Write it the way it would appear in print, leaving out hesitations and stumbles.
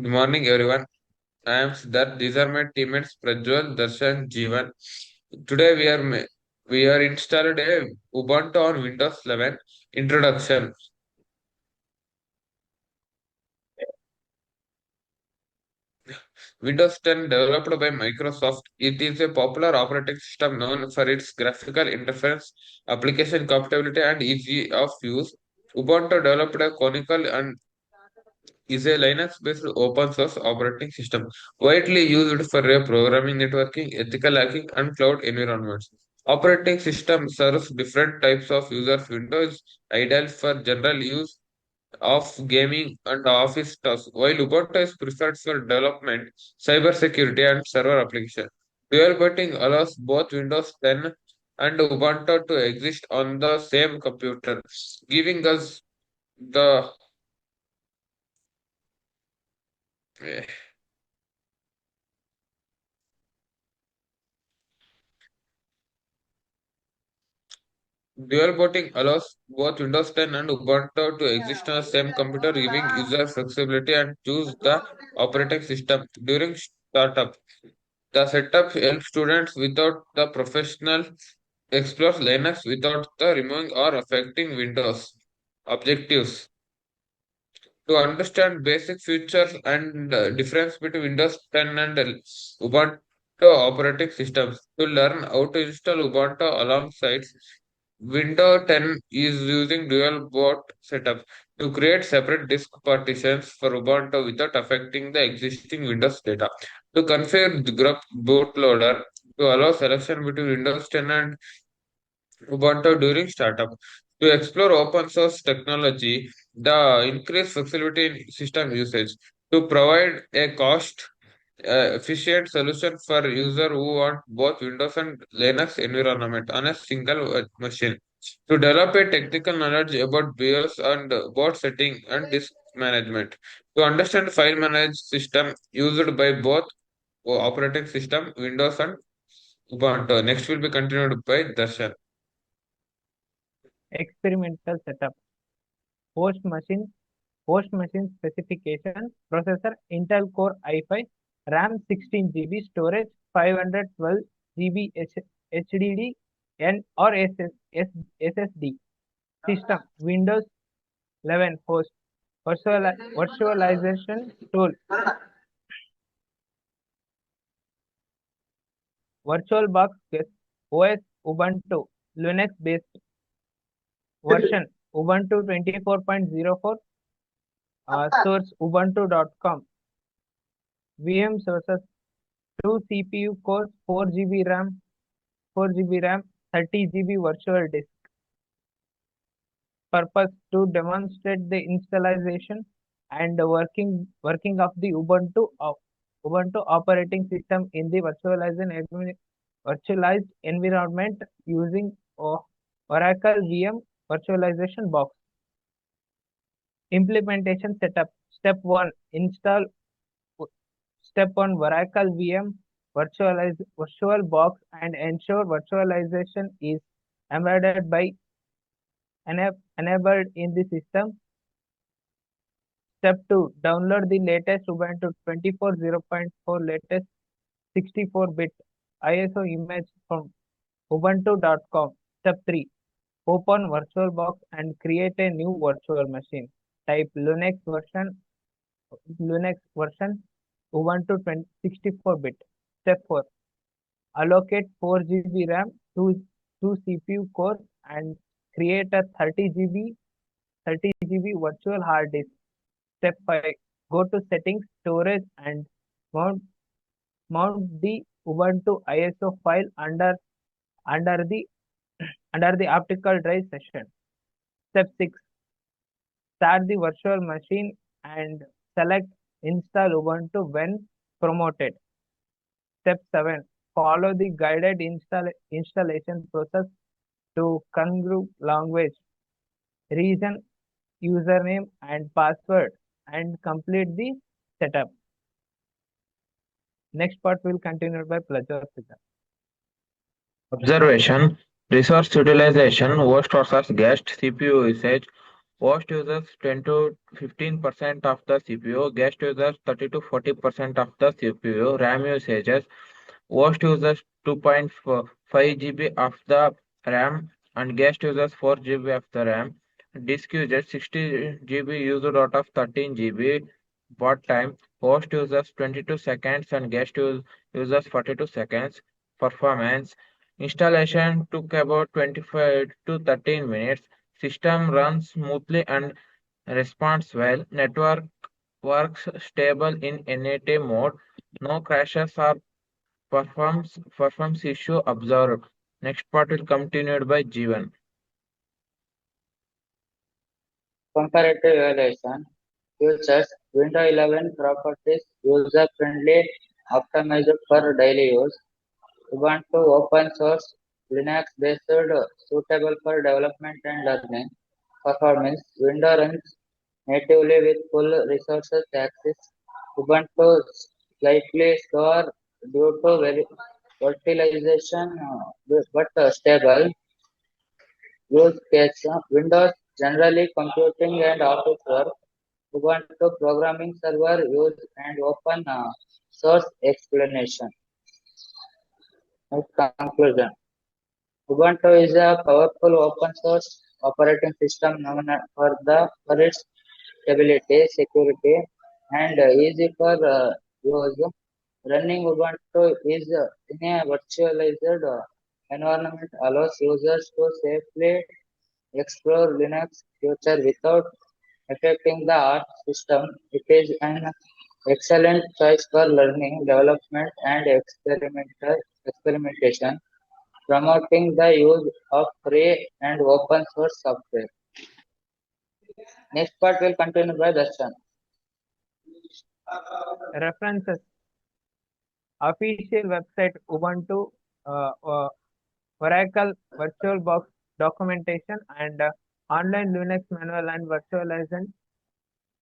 Good morning, everyone. I am Siddharth. These are my teammates Prajwal, Darshan, Jeevan. Today we are installed a Ubuntu on Windows 11. Introduction. Windows 10 developed by Microsoft. It is a popular operating system known for its graphical interface, application compatibility, and easy of use. Ubuntu developed a canonical and is a Linux-based open source operating system widely used for programming, networking, ethical hacking, and cloud environments. Operating system serves different types of users. Windows is ideal for general use of gaming and office tasks, while Ubuntu is preferred for development, cybersecurity, and server application. Dual booting allows both Windows 10 and Ubuntu to exist on the same computer, giving us the Dual booting allows both Windows 10 and Ubuntu to exist on the same computer, giving users flexibility and choose the operating system during startup. The setup helps students without the professional explore Linux without the removing or affecting Windows. Objectives: to understand basic features and difference between Windows 10 and Ubuntu operating systems. To learn how to install Ubuntu alongside Windows 10 is using dual boot setup to create separate disk partitions for Ubuntu without affecting the existing Windows data. To configure the group bootloader to allow selection between Windows 10 and Ubuntu during startup. To explore open source technology, the increased flexibility in system usage. To provide a cost efficient solution for user who want both Windows and Linux environment on a single machine. To develop a technical knowledge about BIOS and board setting and disk management. To understand file manage system used by both operating system Windows and Ubuntu. Next will be continued by Darshan. Experimental setup. Host machine. Host machine specification. Processor Intel Core i5. RAM 16 GB. Storage 512 GB HDD and or SSD. System Windows 11 host. Virtualization tool. VirtualBox guest. OS Ubuntu. Linux based version Ubuntu 24.04. Source ubuntu.com. VM sources 2 CPU cores, 4 GB RAM, 30 GB virtual disk. Purpose to demonstrate the installation and the working of the Ubuntu operating system in the virtualized environment using Oracle VM virtualization box. Implementation setup. Step 1. Install Step 1. Oracle VM VirtualBox and ensure virtualization is embedded by enabled in the system. Step 2. Download the latest Ubuntu 24.0.4 latest 64-bit ISO image from ubuntu.com. Step 3. Open VirtualBox and create a new virtual machine. Type Linux version Ubuntu 64-bit. Step 4. Allocate 4 GB RAM, 2 CPU cores, and create a 30 GB virtual hard disk. Step 5. Go to Settings, Storage, and mount, mount the Ubuntu ISO file under the under the optical drive session. Step 6. Start the virtual machine and select Install Ubuntu when promoted. Step 7. Follow the guided installation process to configure language, region, username, and password and complete the setup. Next part will continue by Pleasure Siddha. Observation: resource utilization, host versus guest, CPU usage, Host users 10 to 15% of the CPU, guest users 30 to 40% of the CPU, RAM usages, host users 2.5 GB of the RAM and guest users 4 GB of the RAM. Disk users 60 GB used out of 13 GB. Boot time, host users 22 seconds and users 42 seconds. Performance, installation took about 25 to 13 minutes. System runs smoothly and responds well. Network works stable in NAT mode. No crashes or performs issue observed. Next part will continued by Jeevan. Comparative evaluation features Windows 11 properties user-friendly, optimized for daily use. Ubuntu open source, Linux-based, suitable for development and learning. Performance Windows runs natively with full resources access. Ubuntu slightly slower due to virtualization, but stable. Use case Windows generally computing and office work. Ubuntu programming server use and open source explanation. Conclusion. Ubuntu is a powerful open source operating system known for its stability, security, and easy for use. Running Ubuntu is in a virtualized environment allows users to safely explore Linux future without affecting the art system. It is an excellent choice for learning, development, and experimentation, promoting the use of free and open source software. Next part will continue by Darshan. References: official website Ubuntu, Oracle VirtualBox documentation, and online Linux manual and virtualization